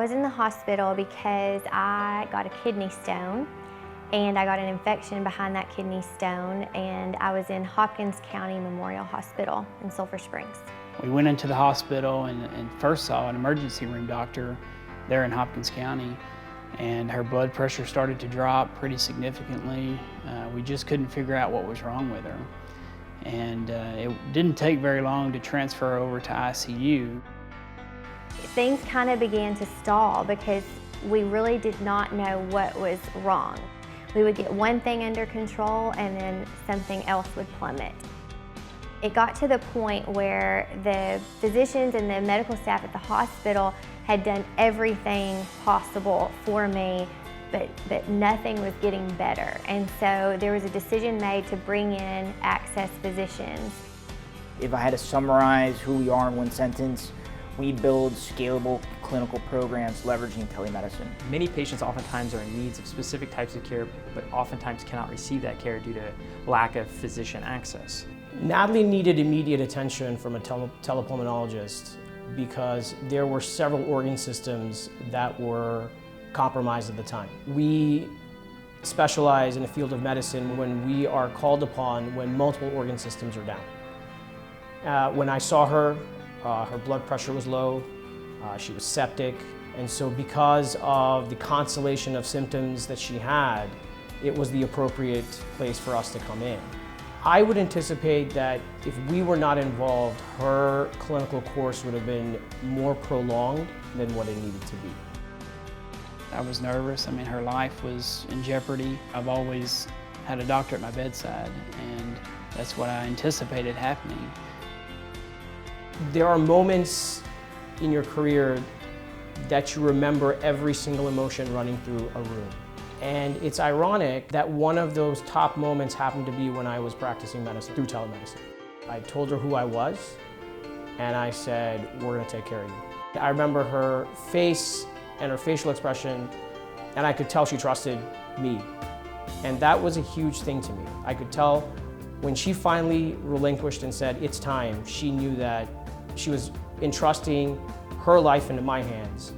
was in the hospital because I got a kidney stone, and I got an infection behind that kidney stone, and I was in Hopkins County Memorial Hospital in Sulphur Springs. We went into the hospital and first saw an emergency room doctor there in Hopkins County, and her blood pressure started to drop pretty significantly. We just couldn't figure out what was wrong with her. And it didn't take very long to transfer her over to ICU. Things kind of began to stall because we really did not know what was wrong. We would get one thing under control and then something else would plummet. It got to the point where the physicians and the medical staff at the hospital had done everything possible for me, but nothing was getting better. And so there was a decision made to bring in Access physicians. If I had to summarize who we are in one sentence, we build scalable clinical programs leveraging telemedicine. Many patients oftentimes are in need of specific types of care, but oftentimes cannot receive that care due to lack of physician access. Natalie needed immediate attention from a telepulmonologist because there were several organ systems that were compromised at the time. We specialize in the field of medicine when we are called upon when multiple organ systems are down. When I saw her, her blood pressure was low, she was septic, and so because of the constellation of symptoms that she had, it was the appropriate place for us to come in. I would anticipate that if we were not involved, her clinical course would have been more prolonged than what it needed to be. I was nervous. I mean, her life was in jeopardy. I've always had a doctor at my bedside, and that's what I anticipated happening. There are moments in your career that you remember every single emotion running through a room. And it's ironic that one of those top moments happened to be when I was practicing medicine through telemedicine. I told her who I was, and I said, we're gonna take care of you. I remember her face and her facial expression, and I could tell she trusted me. And that was a huge thing to me. I could tell when she finally relinquished and said, it's time, she knew that she was entrusting her life into my hands,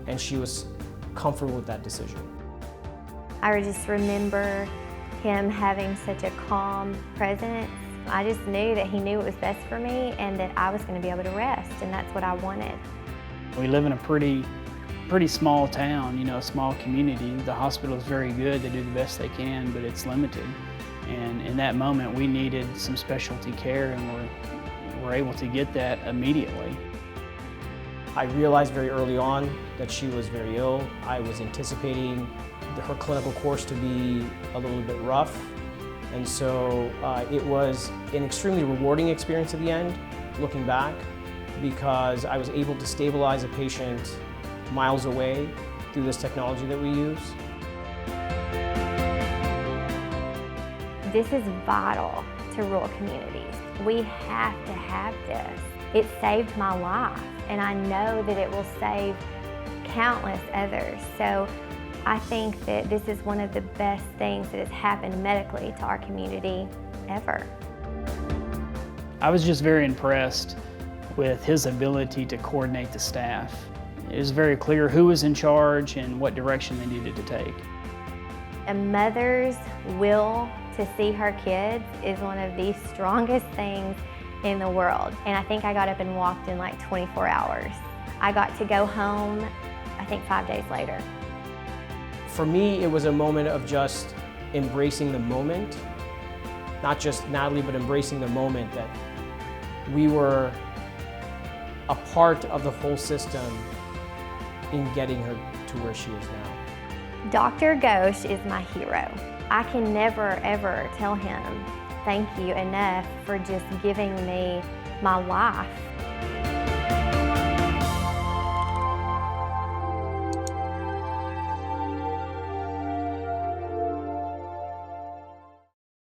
and she was comfortable with that decision. I just remember him having such a calm presence. I just knew that he knew what was best for me and that I was going to be able to rest, and that's what I wanted. We live in a pretty small town, you know, a small community. The hospital is very good, they do the best they can, but it's limited. And in that moment, we needed some specialty care, and we're able to get that immediately. I realized very early on that she was very ill. I was anticipating her clinical course to be a little bit rough. And so it was an extremely rewarding experience at the end, looking back, because I was able to stabilize a patient miles away through this technology that we use. This is vital to rural communities. We have to have this. It saved my life, and I know that it will save countless others. So I think that this is one of the best things that has happened medically to our community ever. I was just very impressed with his ability to coordinate the staff. It was very clear who was in charge and what direction they needed to take. A mother's will to see her kids is one of the strongest things in the world. And I think I got up and walked in like 24 hours. I got to go home, I think 5 days later. For me, it was a moment of just embracing the moment, not just Natalie, but embracing the moment that we were a part of the whole system in getting her to where she is now. Dr. Ghosh is my hero. I can never, ever tell him thank you enough for just giving me my life.